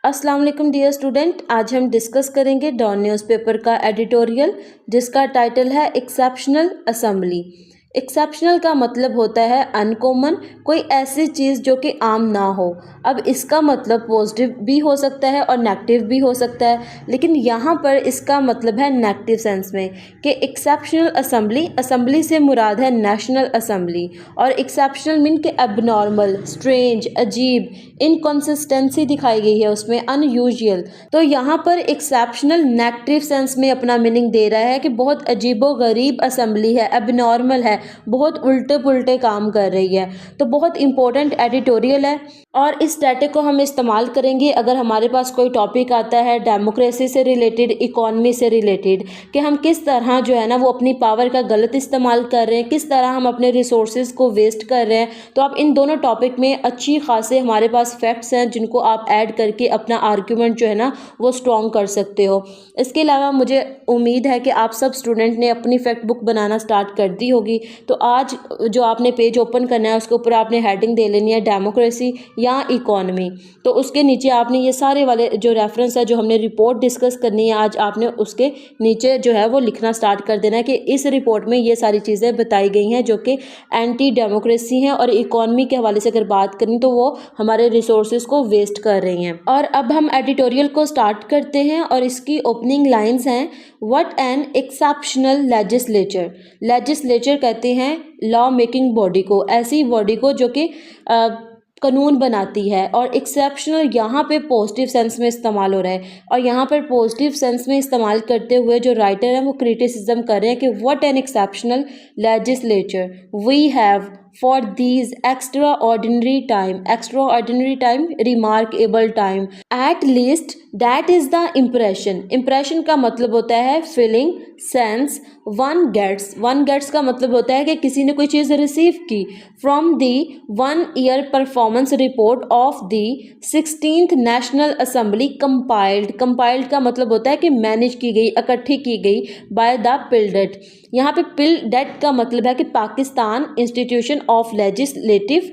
अस्सलाम वालेकुम dear student, आज हम डिस्कस करेंगे डॉन न्यूज़पेपर का एडिटोरियल जिसका टाइटल है एक्सेप्शनल असेंबली। एक्सेप्शनल का मतलब होता है अनकॉमन, कोई ऐसी चीज़ जो कि आम ना हो। अब इसका मतलब पॉजिटिव भी हो सकता है और नेगेटिव भी हो सकता है, लेकिन यहाँ पर इसका मतलब है नेगेटिव सेंस में कि एक्सेप्शनल असेंबली, असेंबली से मुराद है नेशनल असेंबली, और एक्सेप्शनल मीन के एबनॉर्मल, स्ट्रेंज, अजीब, इनकॉन्सिस्टेंसी दिखाई गई है उसमें, अनयूजुअल। तो यहाँ पर एक्सेप्शनल नेगेटिव सेंस में अपना मीनिंग दे रहा है कि बहुत अजीबो गरीब असेंबली है, एबनॉर्मल है, बहुत उल्टे पुल्टे काम कर रही है। तो बहुत इंपॉर्टेंट एडिटोरियल है और इस डाटे को हम इस्तेमाल करेंगे अगर हमारे पास कोई टॉपिक आता है डेमोक्रेसी से रिलेटेड, इकॉनमी से रिलेटेड, कि हम किस तरह जो है ना वो अपनी पावर का गलत इस्तेमाल कर रहे हैं, किस तरह हम अपने रिसोर्सेज को वेस्ट कर रहे हैं। तो आप इन दोनों टॉपिक में अच्छी खासे हमारे पास फैक्ट्स हैं जिनको आप ऐड करके अपना आर्ग्यूमेंट जो है ना वो स्ट्रॉन्ग कर सकते हो। इसके अलावा मुझे उम्मीद है कि आप सब स्टूडेंट ने अपनी फैक्ट बुक बनाना स्टार्ट कर दी होगी। तो आज जो आपने पेज ओपन करना है उसके ऊपर आपने हेडिंग दे लेनी है डेमोक्रेसी या इकॉनमी। तो उसके नीचे आपने ये सारे वाले जो रेफरेंस है, जो हमने रिपोर्ट डिस्कस करनी है आज, आपने उसके नीचे जो है वो लिखना स्टार्ट कर देना है कि इस रिपोर्ट में ये सारी चीज़ें बताई गई हैं जो कि एंटी डेमोक्रेसी हैं, और इकॉनमी के हवाले से अगर बात करें तो वो हमारे रिसोर्सेज को वेस्ट कर रही हैं। और अब हम एडिटोरियल को स्टार्ट करते हैं और इसकी ओपनिंग लाइन्स हैं, what an exceptional legislature. Legislature कहते हैं लॉ मेकिंग बॉडी को, ऐसी बॉडी को जो कि कानून बनाती है। और एक्सेप्शनल यहाँ पे पॉजिटिव सेंस में इस्तेमाल हो रहा है, और यहाँ पर पॉजिटिव सेंस में इस्तेमाल करते हुए जो राइटर हैं वो क्रिटिसिज्म कर रहे हैं कि what an exceptional legislature we have for these extraordinary time, remarkable time, at least that is the impression का मतलब होता है feeling, sense, one gets का मतलब होता है कि किसी ने कोई चीज़ रिसीव की। from the 1 year performance report of the 16th National Assembly compiled का मतलब होता है कि मैनेज की गई, इकट्ठी की गई by the PILDET। यहाँ पे PILDET का मतलब है कि Pakistan institution of legislative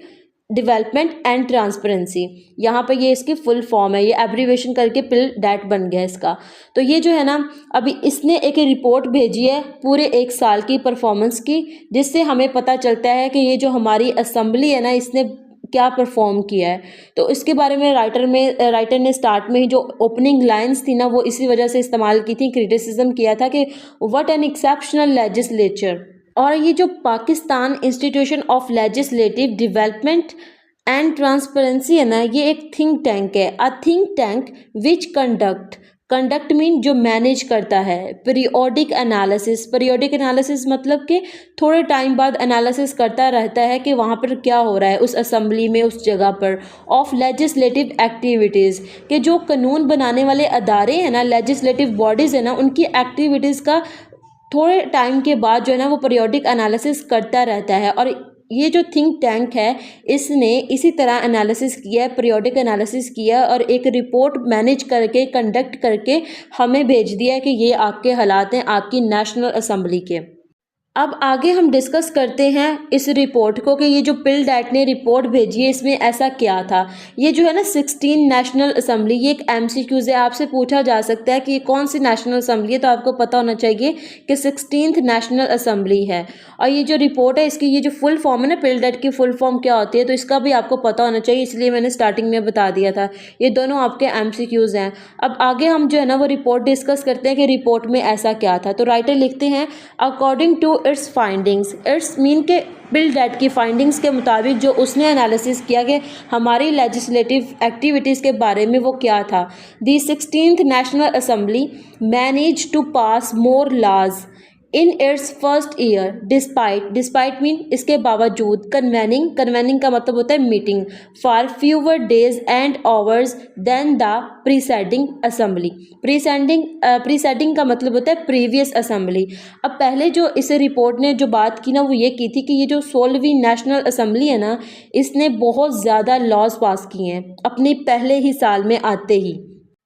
development and transparency. यहाँ पे ये इसकी फुल फॉर्म है, ये एब्रीवेशन करके PILDET बन गया इसका। तो ये जो है ना, अभी इसने एक रिपोर्ट भेजी है पूरे 1 साल की परफॉर्मेंस की, जिससे हमें पता चलता है कि ये जो हमारी असेंबली है ना, इसने क्या परफॉर्म किया है। तो इसके बारे में राइटर ने स्टार्ट में ही जो ओपनिंग लाइंस थी ना वो इसी वजह से इस्तेमाल की थी, क्रिटिसिज्म किया था कि व्हाट एन एक्सेप्शनल लेजिस्लेचर। और ये जो Pakistan institution of legislative development and transparency है ना, ये एक थिंक टैंक है, a think tank which conduct mean जो मैनेज करता है पीरियोडिक एनालिसिस मतलब कि थोड़े टाइम बाद एनालिसिस करता रहता है कि वहाँ पर क्या हो रहा है उस असेंबली में, उस जगह पर, ऑफ लेजिस्लेटिव एक्टिविटीज़, कि जो कानून बनाने वाले अदारे हैं ना, लेजिस्लेटिव बॉडीज़ है ना, उनकी एक्टिविटीज़ का थोड़े टाइम के बाद जो है ना वो पीरियोडिक एनालिसिस करता रहता है। और ये जो थिंक टैंक है इसने इसी तरह एनालिसिस किया है, पीरियोडिक एनालिसिस किया और एक रिपोर्ट मैनेज करके, कंडक्ट करके हमें भेज दिया है कि ये आपके हालात हैं आपकी नेशनल असेंबली के। अब आगे हम डिस्कस करते हैं इस रिपोर्ट को कि ये जो PILDET ने रिपोर्ट भेजी है इसमें ऐसा क्या था। ये जो है ना 16 नेशनल असेंबली, ये एक MCQs है, आपसे पूछा जा सकता है कि ये कौन सी नेशनल असेंबली है, तो आपको पता होना चाहिए कि 16th नेशनल असेंबली है। और ये जो रिपोर्ट है इसकी ये जो फुल फॉर्म है ना, PILDET की फुल फॉर्म क्या होती है, तो इसका भी आपको पता होना चाहिए, इसलिए मैंने स्टार्टिंग में बता दिया था। ये दोनों आपके MCQs हैं। अब आगे हम जो है ना वो रिपोर्ट डिस्कस करते हैं कि रिपोर्ट में ऐसा क्या था। तो राइटर लिखते हैं, according to its findings, it's mean के PILDET की फाइंडिंग्स के मुताबिक जो उसने एनालिसिस किया कि हमारी लेजिस्लेटिव एक्टिविटीज़ के बारे में वो क्या था। The 16th national assembly manage to pass more laws in its first year despite mean इसके बावजूद, कन्वेनिंग का मतलब होता है meeting, for fewer days and hours than the presiding assembly. Presiding का मतलब होता है प्रीवियस असेंबली। अब पहले जो इस रिपोर्ट ने जो बात की ना वो ये की थी कि ये जो 16वीं नेशनल असेंबली है ना, इसने बहुत ज़्यादा लॉज पास किए हैं अपने पहले ही साल में आते ही।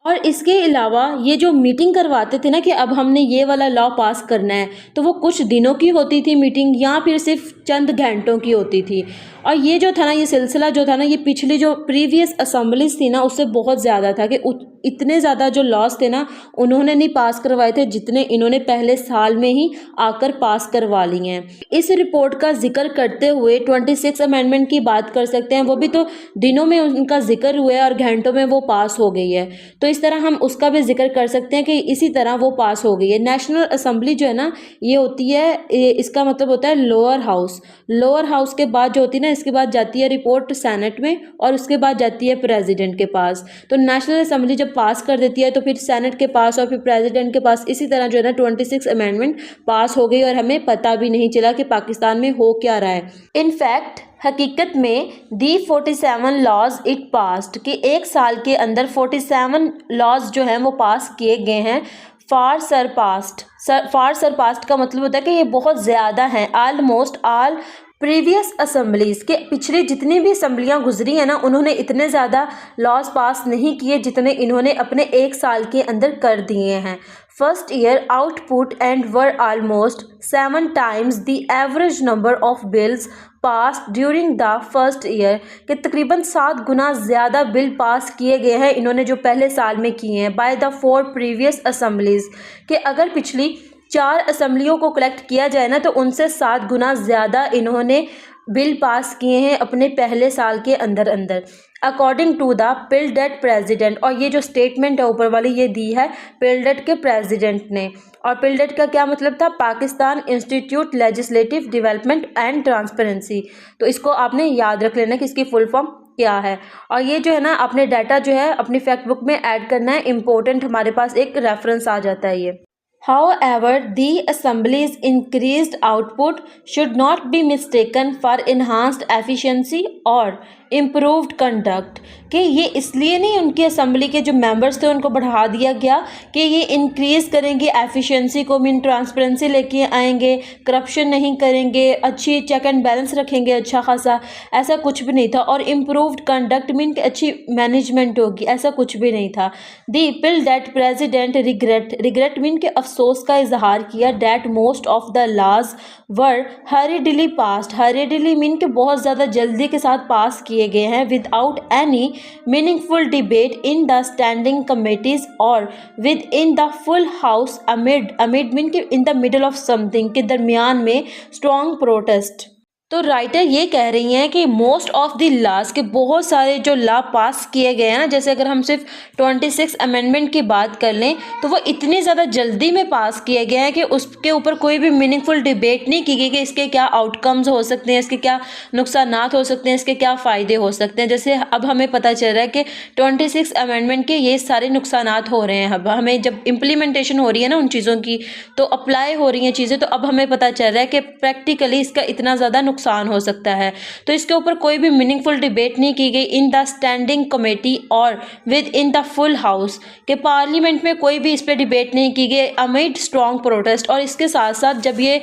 और इसके अलावा ये जो मीटिंग करवाते थे ना कि अब हमने ये वाला लॉ पास करना है, तो वो कुछ दिनों की होती थी मीटिंग या फिर सिर्फ चंद घंटों की होती थी। और ये जो था ना, ये सिलसिला जो था ना, ये पिछली जो प्रीवियस असेंबलीज थी ना उससे बहुत ज़्यादा था कि इतने ज़्यादा जो लॉज थे ना उन्होंने नहीं पास करवाए थे जितने इन्होंने पहले साल में ही आकर पास करवा लिए हैं। इस रिपोर्ट का जिक्र करते हुए 26 अमेंडमेंट की बात कर सकते हैं, वो भी तो दिनों में उनका जिक्र हुआ है और घंटों में वो पास हो गई है। तो इस तरह हम उसका भी जिक्र कर सकते हैं कि इसी तरह वो पास हो गई है। नेशनल असेंबली जो है ना ये होती है, इसका मतलब होता है लोअर हाउस। लोअर हाउस के बाद जो होती है ना, इसके बाद जाती है रिपोर्ट सेनेट में और उसके बाद जाती है प्रेसिडेंट के पास। तो नेशनल असेंबली जब पास कर देती है तो फिर सेनेट के पास और फिर प्रेसिडेंट के पास, इसी तरह जो है ना 26 अमेंडमेंट पास हो गई और हमें पता भी नहीं चला कि पाकिस्तान में हो क्या रहा है। इनफैक्ट हकीकत में दी 47 लॉज इट पास्ड कि एक साल के अंदर 47 लॉज जो हैं वो पास किए गए हैं। फार सरपास्ट का मतलब होता है कि ये बहुत ज़्यादा हैं। आलमोस्ट ऑल प्रीवियस असेंबलीज के पिछली जितनी भी असेंबलियां गुजरी हैं ना उन्होंने इतने ज़्यादा लॉज पास नहीं किए जितने इन्होंने अपने एक साल के अंदर कर दिए हैं। First year output and were almost 7 times the average number of bills pass during the first year कि तकरीबन 7 गुना ज़्यादा बिल पास किए गए हैं इन्होंने जो पहले साल में किए हैं बाय द 4 प्रीवियस असेंबलीज। कि अगर पिछली 4 असेंबलियों को कलेक्ट किया जाए ना तो उनसे 7 गुना ज़्यादा इन्होंने बिल पास किए हैं अपने पहले साल के अंदर अंदर, अकॉर्डिंग टू द पिल्डेट प्रेसिडेंट। और ये जो स्टेटमेंट है ऊपर वाली ये दी है पिल्डेट के प्रेसिडेंट ने। और पिल्डेट का क्या मतलब था? Pakistan institute legislative development and transparency. तो इसको आपने याद रख लेना कि इसकी फुल फॉर्म क्या है। और ये जो है ना अपने डाटा जो है अपनी फैक्ट बुक में ऐड करना है, इंपॉर्टेंट हमारे पास एक रेफरेंस आ जाता है ये। However, the Assembly's increased output should not be mistaken for enhanced efficiency or improved conduct। कि ये इसलिए नहीं उनकी असेंबली के जो मेंबर्स थे उनको बढ़ा दिया गया कि ये इंक्रीज़ करेंगे एफिशिएंसी को, मीन ट्रांसपेरेंसी लेके आएंगे, करप्शन नहीं करेंगे, अच्छी चेक एंड बैलेंस रखेंगे अच्छा खासा, ऐसा कुछ भी नहीं था। और इम्प्रूव्ड कंडक्ट मीन कि अच्छी मैनेजमेंट होगी, ऐसा कुछ भी नहीं था। The PIL that president regret mean के अफसोस का इजहार किया that most of the laws were hurriedly passed. Hurriedly mean के बहुत ज़्यादा जल्दी के साथ पास किए गए हैं without any meaningful debate in the standing committees और within the full house amid mean के in the middle of something के दरमियान में स्ट्रॉन्ग प्रोटेस्ट। तो राइटर ये कह रही हैं कि मोस्ट ऑफ द लॉज के बहुत सारे जो लॉ पास किए गए हैं ना, जैसे अगर हम सिर्फ 26 अमेंडमेंट की बात कर लें तो वो इतनी ज़्यादा जल्दी में पास किए गए हैं कि उसके ऊपर कोई भी मीनिंगफुल डिबेट नहीं की गई कि इसके क्या आउटकम्स हो सकते हैं, इसके क्या नुकसानात हो सकते हैं, इसके क्या फ़ायदे हो सकते हैं। जैसे अब हमें पता चल रहा है कि 26 अमेंडमेंट के ये सारे नुकसानात हो रहे हैं। अब हमें जब इम्प्लीमेंटेशन हो रही है ना उन चीज़ों की, तो अप्लाई हो रही हैं चीज़ें, तो अब हमें पता चल रहा है कि प्रैक्टिकली इसका इतना ज़्यादा नुकसान हो सकता है। तो इसके ऊपर कोई भी मीनिंगफुल डिबेट नहीं की गई इन द स्टैंडिंग कमेटी और within the full house के पार्लियामेंट में कोई भी इस पर डिबेट नहीं की गई अमिड स्ट्रॉन्ग प्रोटेस्ट। और इसके साथ साथ जब ये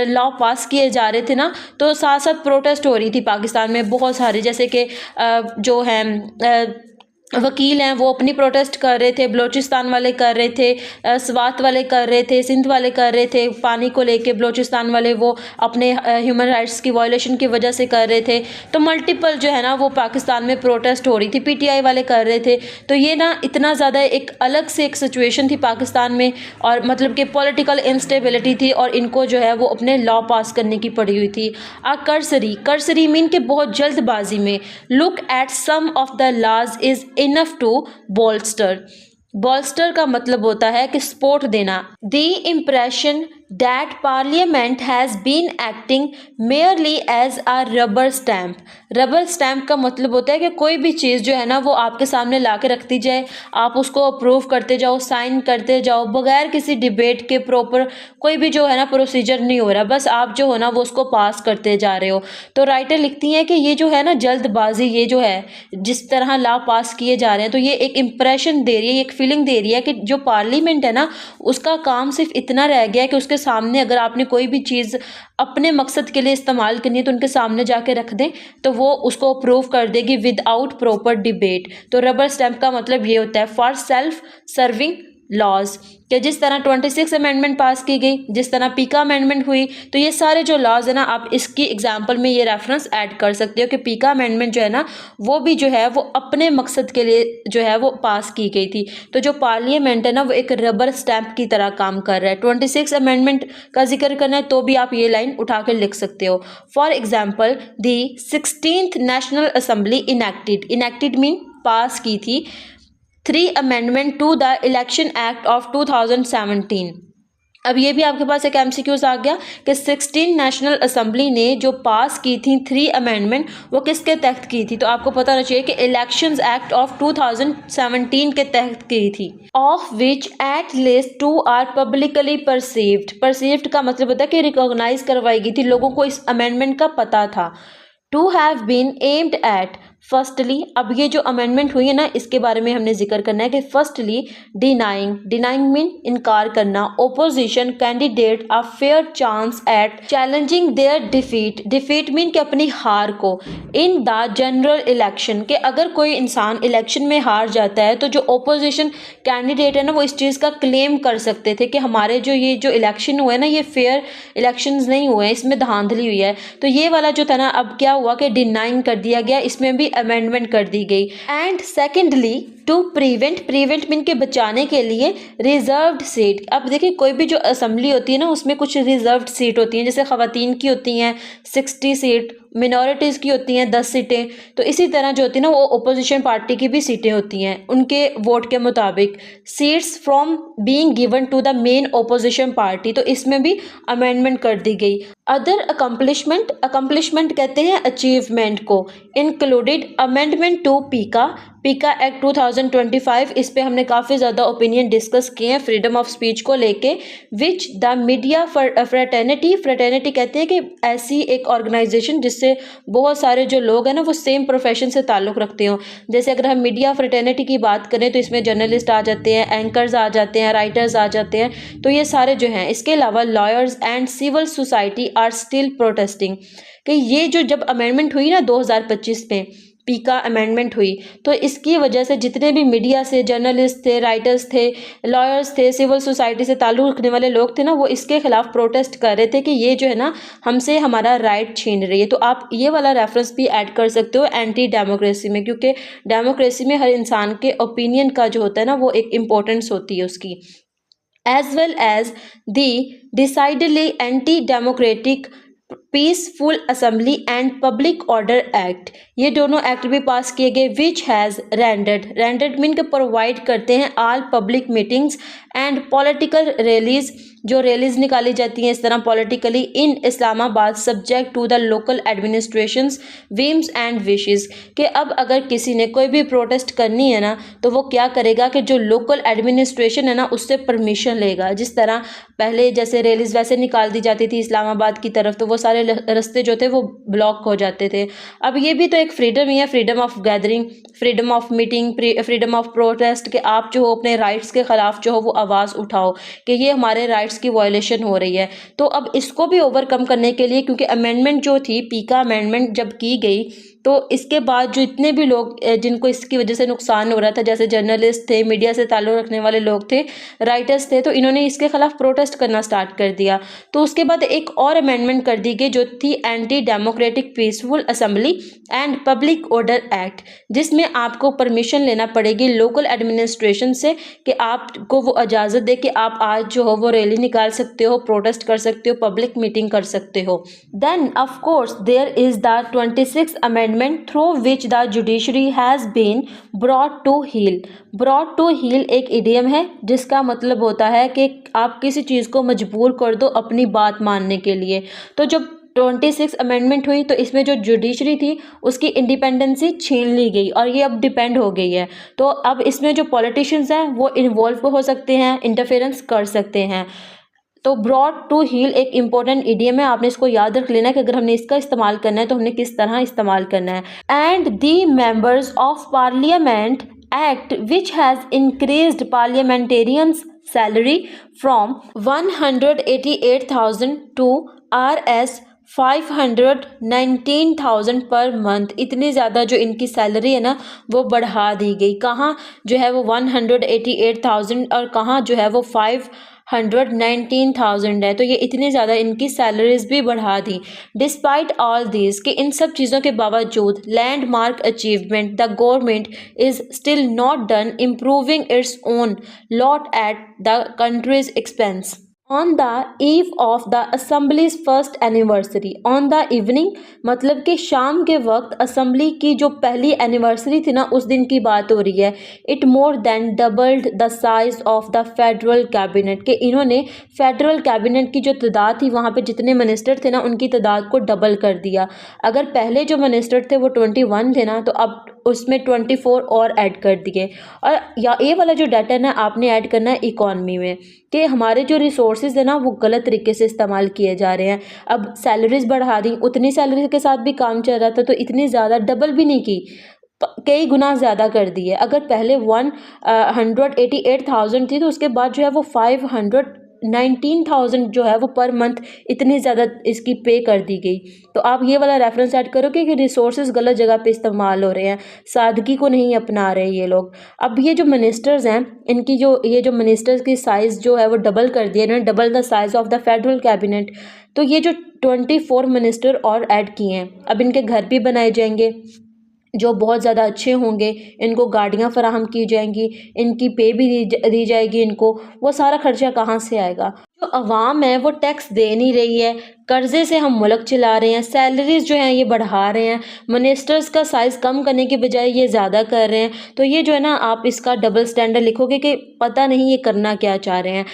लॉ पास किए जा रहे थे ना तो साथ साथ प्रोटेस्ट हो रही थी पाकिस्तान में बहुत सारे, जैसे कि जो हैं वकील हैं वो अपनी प्रोटेस्ट कर रहे थे, बलूचिस्तान वाले कर रहे थे, स्वात वाले कर रहे थे, सिंध वाले कर रहे थे, पानी को लेके बलूचिस्तान वाले वो अपने ह्यूमन राइट्स की वायलेशन की वजह से कर रहे थे। तो मल्टीपल जो है ना वो पाकिस्तान में प्रोटेस्ट हो रही थी, पीटीआई वाले कर रहे थे। तो ये ना इतना ज़्यादा एक अलग से एक सिचुएशन थी पाकिस्तान में, और मतलब कि पॉलिटिकल इंस्टेबिलिटी थी और इनको जो है वो अपने लॉ पास करने की पड़ी हुई थी। कर्सरी मीन के बहुत जल्दबाजी में। Look at some of the laws is enough to bolster का मतलब होता है कि सपोर्ट देना। The impression that parliament has been acting merely as a rubber stamp. Rubber stamp का मतलब होता है कि कोई भी चीज़ जो है ना वो आपके सामने ला के रख दी जाए, आप उसको अप्रूव करते जाओ, साइन करते जाओ, बगैर किसी डिबेट के प्रॉपर कोई भी जो है ना प्रोसीजर नहीं हो रहा, बस आप जो हो ना वो उसको पास करते जा रहे हो। तो राइटर लिखती हैं कि ये जो है ना जल्दबाजी, ये जो है जिस तरह लॉ पास किए जा रहे हैं, तो ये एक इम्प्रेशन दे रही है, एक फीलिंग दे रही है कि जो पार्लियामेंट है ना उसका काम सिर्फ इतना रह गया है कि उसके सामने अगर आपने कोई भी चीज़ अपने मकसद के लिए इस्तेमाल करनी है तो उनके सामने जाके रख दें तो वो उसको अप्रूव कर देगी विदाउट प्रॉपर डिबेट। तो रबर स्टैम्प का मतलब ये होता है फॉर सेल्फ सर्विंग लॉज कि जिस तरह 26 अमेंडमेंट पास की गई, जिस तरह पीका अमेंडमेंट हुई, तो ये सारे जो लॉज है ना, आप इसकी एग्जांपल में ये रेफरेंस ऐड कर सकते हो कि पीका अमेंडमेंट जो है ना वो भी जो है वो अपने मकसद के लिए जो है वो पास की गई थी। तो जो पार्लियामेंट है ना वो एक रबर स्टैंप की तरह काम कर रहा है। 26 अमेंडमेंट का जिक्र करना है तो भी आप ये लाइन उठा कर लिख सकते हो। For example, the 16th national assembly enacted mean pass की थी 3 amendment to the election act of 2017। अब ये भी आपके पास एक एमसीक्यूज आ गया कि 16 नेशनल असेंबली ने जो पास की थी 3 अमेंडमेंट, वो किसके तहत की थी? तो आपको पता होना चाहिए कि इलेक्शंस एक्ट ऑफ 2017 के तहत की थी। Of which at least 2 are publicly perceived का मतलब होता है कि रिकॉग्नाइज करवाई गई थी, लोगों को इस अमेंडमेंट का पता था। To have been aimed at, firstly, अब ये जो अमेंडमेंट हुई है ना इसके बारे में हमने जिक्र करना है कि फर्स्टली डिनाइंग मीन इनकार करना opposition candidate a fair chance at challenging their defeat mean कि अपनी हार को इन द जनरल इलेक्शन, के अगर कोई इंसान इलेक्शन में हार जाता है तो जो ओपोजिशन कैंडिडेट है ना वो इस चीज़ का क्लेम कर सकते थे कि हमारे जो ये जो इलेक्शन हुए ना ये फेयर इलेक्शंस नहीं हुए हैं, इसमें धांधली हुई है। तो ये वाला जो था ना अब क्या हुआ कि डिनाइंग कर दिया गया, इसमें भी अमेंडमेंट कर दी गई। And secondly to prevent mean के बचाने के लिए रिजर्व्ड सीट। अब देखिए कोई भी जो असेंबली होती है ना उसमें कुछ रिजर्व्ड सीट होती हैं, जैसे ख़वातीन की होती हैं 60 सीट, मिनॉरिटीज़ की होती हैं 10 सीटें। तो इसी तरह जो होती है ना वो ओपोजिशन पार्टी की भी सीटें होती हैं उनके वोट के मुताबिक। Seats from being given to the main opposition party, तो इसमें भी अमेंडमेंट कर दी गई। अदर अकम्पलिशमेंट कहते हैं अचीवमेंट को। इंक्लूडेड अमेंडमेंट टू पीका एक्ट 2025, इस पे हमने काफ़ी ज़्यादा ओपिनियन डिस्कस किए हैं फ्रीडम ऑफ स्पीच को लेके। विच द मीडिया फ्रेटर्निटी कहते हैं कि ऐसी एक ऑर्गेनाइजेशन जिससे बहुत सारे जो लोग हैं ना वो सेम प्रोफेशन से ताल्लुक़ रखते हो। जैसे अगर हम मीडिया फ्रेटर्निटी की बात करें तो इसमें जर्नलिस्ट आ जाते हैं, एंकर्स आ जाते हैं, राइटर्स आ जाते हैं, तो ये सारे जो हैं। इसके अलावा lawyers and civil society are still protesting, कि ये जो जब अमेंडमेंट हुई ना 2025 में पीका अमेंडमेंट हुई, तो इसकी वजह से जितने भी मीडिया से जर्नलिस्ट थे, राइटर्स थे, लॉयर्स थे, सिविल सोसाइटी से ताल्लुक़ रखने वाले लोग थे ना वो इसके खिलाफ प्रोटेस्ट कर रहे थे कि ये जो है ना हमसे हमारा राइट छीन रही है। तो आप ये वाला रेफरेंस भी ऐड कर सकते हो एंटी डेमोक्रेसी में, क्योंकि डेमोक्रेसी में हर इंसान के ओपिनियन का जो होता है ना वो एक इम्पोर्टेंस होती है उसकी। As well as the decidedly anti democratic peaceful assembly and public order act, ये दोनों एक्ट भी पास किए गए। विच हैज़ रेंडर्ड मीन के प्रोवाइड करते हैं all public meetings and political rallies, जो रैलीज निकाली जाती हैं इस तरह politically in Islamabad subject to the local administrations whims and wishes, कि अब अगर किसी ने कोई भी प्रोटेस्ट करनी है ना तो वो क्या करेगा कि जो लोकल एडमिनिस्ट्रेशन है ना उससे परमिशन लेगा। जिस तरह पहले जैसे रैलीज वैसे निकाल दी जाती थी इस्लामाबाद की तरफ, तो वो सारे रास्ते जो थे वो ब्लॉक हो जाते थे। अब ये भी तो एक फ्रीडम ही है, freedom of gathering, freedom of meeting, freedom of protest, कि आप जो हो अपने राइट्स के खिलाफ जो हो वो आवाज़ उठाओ कि ये हमारे राइट्स की वायलेशन हो रही है। तो अब इसको भी ओवरकम करने के लिए, क्योंकि अमेंडमेंट जो थी पीका अमेंडमेंट जब की गई तो इसके बाद जो इतने भी लोग जिनको इसकी वजह से नुकसान हो रहा था, जैसे जर्नलिस्ट थे, मीडिया से ताल्लुक़ रखने वाले लोग थे, राइटर्स थे, तो इन्होंने इसके खिलाफ प्रोटेस्ट करना स्टार्ट कर दिया। तो उसके बाद एक और अमेंडमेंट कर दी गई जो थी anti democratic peaceful assembly and public order act, जिसमें आपको परमिशन लेना पड़ेगी लोकल एडमिनिस्ट्रेशन से कि आपको वो इजाज़त दे कि आप आज जो हो वो रैली निकाल सकते हो, प्रोटेस्ट कर सकते हो, पब्लिक मीटिंग कर सकते हो। Then of course there is the 26th amendment through which the judiciary has been brought to heel एक इडियम है जिसका मतलब होता है कि आप किसी चीज़ को मजबूर कर दो अपनी बात मानने के लिए। तो जब 26 अमेंडमेंट हुई तो इसमें जो जुडिशरी थी उसकी इंडिपेंडेंसी छीन ली गई और ये अब डिपेंड हो गई है। तो अब इसमें जो पॉलिटिशियंस हैं वो इन्वॉल्व हो सकते हैं, इंटरफेरेंस कर सकते हैं। तो ब्रॉड टू हील एक इम्पॉर्टेंट इडियम है, आपने इसको याद रख लेना है कि अगर हमने इसका इस्तेमाल करना है तो हमने किस तरह इस्तेमाल करना है। And the members of parliament act which has increased parliamentarians salary from 188,000 to Rs 519,000 per month, इतनी ज़्यादा जो इनकी सैलरी है ना वो बढ़ा दी गई। कहाँ जो है वो 188,000 और कहाँ जो है वो 519,000 है। तो ये इतनी ज़्यादा इनकी सैलरीज भी बढ़ा दी। डिस्पाइट ऑल दिस, कि इन सब चीज़ों के बावजूद landmark achievement, the government is still not done improving its own lot at the countries expense. On the eve of the assemblies first anniversary, on the evening मतलब कि शाम के वक्त असम्बली की जो पहली एनिवर्सरी थी ना उस दिन की बात हो रही है। It more than doubled the size of the federal cabinet, के इन्होंने फेडरल कैबिनेट की जो तादाद थी वहाँ पे जितने मिनिस्टर थे ना उनकी तादाद को डबल कर दिया। अगर पहले जो मिनिस्टर थे वो 21 थे ना तो अब उसमें 24 और ऐड कर दिए। और या ये वाला जो डाटा है ना आपने ऐड करना है इकॉनमी में, कि हमारे जो रिसोर्सेज है ना वो गलत तरीके से इस्तेमाल किए जा रहे हैं। अब सैलरीज बढ़ा दी, उतनी सैलरी के साथ भी काम चल रहा था तो इतनी ज़्यादा डबल भी नहीं की, कई गुना ज़्यादा कर दी है। अगर पहले 188,000 थी तो उसके बाद जो है वो 519,000 जो है वो पर मंथ इतनी ज़्यादा इसकी पे कर दी गई। तो आप ये वाला रेफरेंस ऐड करोगे कि रिसोर्सेज गलत जगह पे इस्तेमाल हो रहे हैं, सादगी को नहीं अपना रहे ये लोग। अब ये जो मिनिस्टर्स हैं इनकी जो मिनिस्टर्स की साइज़ जो है वो डबल कर दिया इन्होंने, double the size of the federal cabinet. तो ये जो 24 मिनिस्टर और ऐड किए हैं, अब इनके घर भी बनाए जाएंगे जो बहुत ज़्यादा अच्छे होंगे, इनको गाड़ियाँ फराहम की जाएंगी, इनकी पे भी दी जाएगी इनको। वो सारा खर्चा कहाँ से आएगा? जो अवाम है वो टैक्स दे नहीं रही है, कर्जे से हम मुल्क चला रहे हैं, सैलरीज जो हैं ये बढ़ा रहे हैं, मिनिस्टर्स का साइज़ कम करने के बजाय ये ज़्यादा कर रहे हैं। तो ये जो है ना आप इसका डबल स्टैंडर्ड लिखोगे कि पता नहीं ये करना क्या चाह रहे हैं।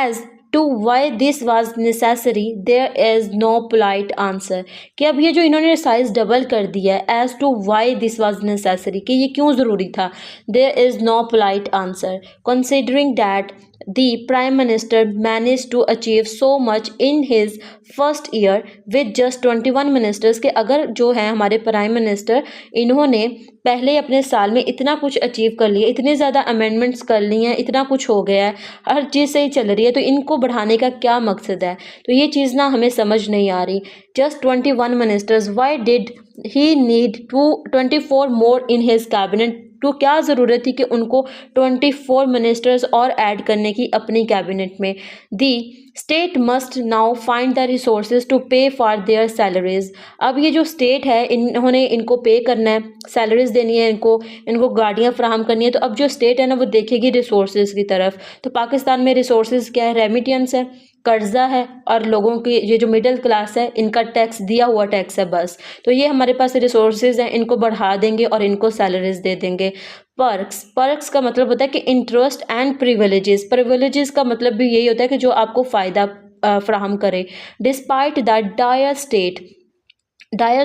As to why this was necessary there is no polite answer, कि अब ये जो इन्होंने साइज़ डबल कर दिया है, as to why this was necessary, कि ये क्यों ज़रूरी था, there is no polite answer considering that the prime minister managed to achieve so much in his first year with just 21 ministers, के अगर जो है हमारे प्राइम मिनिस्टर इन्होंने पहले अपने साल में इतना कुछ अचीव कर लिया, इतने ज़्यादा अमेंडमेंट्स कर ली हैं, इतना कुछ हो गया है, हर चीज़ सही चल रही है, तो इनको बढ़ाने का क्या मकसद है? तो ये चीज़ ना हमें समझ नहीं आ रही। Just 21 ministers, why did he need 24 more in his cabinet, तो क्या ज़रूरत थी कि उनको 24 मिनिस्टर्स और ऐड करने की अपनी कैबिनेट में। The state must now find the resources to pay for their salaries, अब ये जो स्टेट है इन्होंने इनको पे करना है, सैलरीज देनी है इनको गाड़ियाँ फ्राहम करनी है। तो अब जो स्टेट है ना वो देखेगी रिसोर्सेज की तरफ। तो पाकिस्तान में रिसोर्सेज क्या है? रेमिटेंस है, कर्जा है, और लोगों की ये जो मिडिल क्लास है इनका टैक्स, दिया हुआ टैक्स है बस। तो ये हमारे पास रिसोर्सेज हैं, इनको बढ़ा देंगे और इनको सैलरीज दे देंगे। पर्क्स का मतलब होता है कि इंटरेस्ट एंड प्रिविलेजेस का मतलब भी यही होता है कि जो आपको फ़ायदा फ्राहम करे। डिस्पाइट द डायर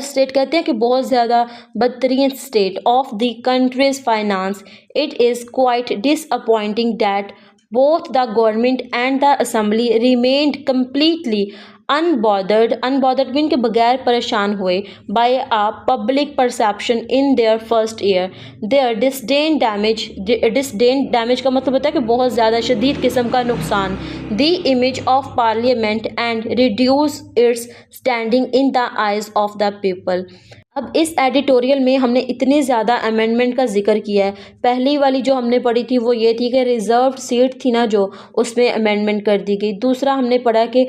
स्टेट कहते हैं कि बहुत ज़्यादा बदतरीन state of the country's finance, it is quite disappointing that both the government and the assembly remained completely unbothered mean के बगैर परेशान हुए by a public perception in their first year, their disdain damage का मतलब होता है कि बहुत ज़्यादा शदीद किस्म का नुकसान, the image of parliament and reduce its standing in the eyes of the people। अब इस एडिटोरियल में हमने इतनी ज़्यादा अमेंडमेंट का जिक्र किया है। पहली वाली जो हमने पढ़ी थी वो ये थी कि रिज़र्व्ड सीट थी ना जो, उसमें अमेंडमेंट कर दी गई। दूसरा हमने पढ़ा कि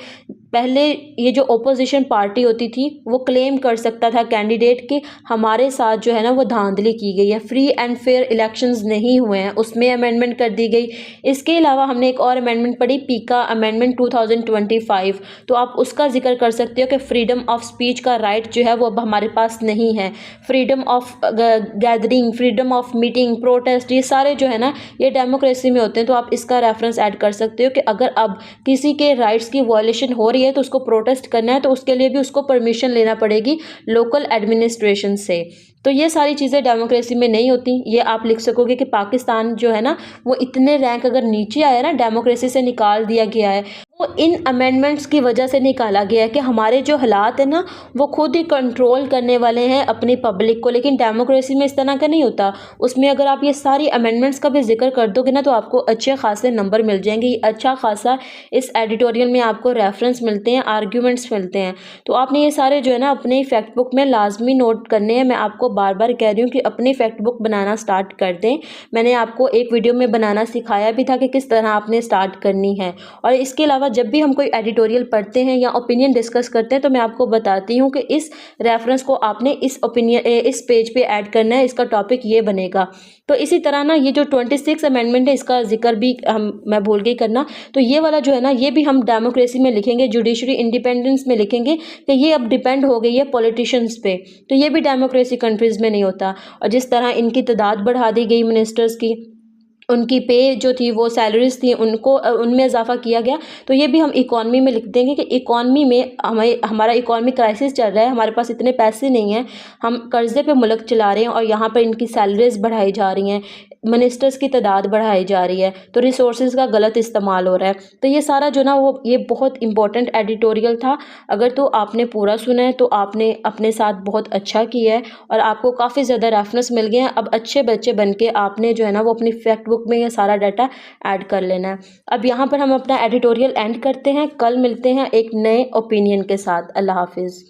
पहले ये जो ओपोजिशन पार्टी होती थी वो क्लेम कर सकता था कैंडिडेट कि हमारे साथ जो है ना वो धांधली की गई है, फ्री एंड फेयर इलेक्शंस नहीं हुए हैं, उसमें अमेंडमेंट कर दी गई। इसके अलावा हमने एक और अमेंडमेंट पढ़ी, पीका अमेंडमेंट 2025, तो आप उसका जिक्र कर सकते हो कि फ्रीडम ऑफ स्पीच का राइट जो है वो अब हमारे पास नहीं है। Freedom of gathering, freedom of meeting, protest, ये सारे जो है ना ये डेमोक्रेसी में होते हैं। तो आप इसका रेफरेंस ऐड कर सकते हो कि अगर अब किसी के राइट्स की वायलेशन हो रही है तो उसको प्रोटेस्ट करना है तो उसके लिए भी उसको परमिशन लेना पड़ेगी लोकल एडमिनिस्ट्रेशन से। तो ये सारी चीज़ें डेमोक्रेसी में नहीं होती। ये आप लिख सकोगे कि पाकिस्तान जो है ना वो इतने रैंक अगर नीचे आया ना, डेमोक्रेसी से निकाल दिया गया है, तो इन अमेंडमेंट्स की वजह से निकाला गया है कि हमारे जो हालात है ना वो खुद ही कंट्रोल करने वाले हैं अपनी पब्लिक को। लेकिन डेमोक्रेसी में इस तरह का नहीं होता। उसमें अगर आप ये सारी अमेंडमेंट्स का भी जिक्र कर दोगे ना तो आपको अच्छे खासे नंबर मिल जाएंगे। ये अच्छा खासा इस एडिटोरियल में आपको रेफरेंस मिलते हैं, आर्ग्यूमेंट्स मिलते हैं। तो आपने ये सारे जो है ना अपनी फैक्ट बुक में लाजमी नोट करने हैं। मैं आपको बार बार कह रही हूँ कि अपनी फैक्ट बुक बनाना स्टार्ट कर दें। मैंने आपको एक वीडियो में बनाना सिखाया भी था कि किस तरह आपने स्टार्ट करनी है। और इसके अलावा जब भी हम कोई एडिटोरियल पढ़ते हैं या ओपिनियन डिस्कस करते हैं तो मैं आपको बताती हूँ कि इस रेफरेंस को आपने इस पेज पे ऐड करना है, इसका टॉपिक ये बनेगा। तो इसी तरह ना ये जो 26 अमेंडमेंट है इसका जिक्र भी मैं भूल गई करना। तो ये वाला जो है ना ये भी हम डेमोक्रेसी में लिखेंगे, जुडिशरी इंडिपेंडेंस में लिखेंगे कि ये अब डिपेंड हो गई है पॉलिटिशियंस पे। तो ये भी डेमोक्रेसी कंट्रीज़ में नहीं होता। और जिस तरह इनकी तादाद बढ़ा दी गई मिनिस्टर्स की, उनकी पे जो थी वो सैलरीज थी उनको उनमें इजाफा किया गया। तो ये भी हम इकॉनमी में लिख देंगे कि इकॉनमी में हमारा इकॉनमी क्राइसिस चल रहा है, हमारे पास इतने पैसे नहीं हैं, हम कर्ज़े पे मुल्क चला रहे हैं और यहाँ पर इनकी सैलरीज बढ़ाई जा रही हैं, मिनिस्टर्स की तादाद बढ़ाई जा रही है, तो रिसोर्सेज का गलत इस्तेमाल हो रहा है। तो ये सारा जो ना वो ये बहुत इंपॉर्टेंट एडिटोरियल था। अगर तो आपने पूरा सुना है तो आपने अपने साथ बहुत अच्छा किया है और आपको काफ़ी ज़्यादा रेफरेंस मिल गए हैं। अब अच्छे बच्चे बन के आपने जो है ना वो अपनी फैक्ट बुक में ये सारा डाटा ऐड कर लेना है। अब यहाँ पर हम अपना एडिटोरियल एंड करते हैं। कल मिलते हैं एक नए ओपिनियन के साथ। अल्लाह हाफिज़।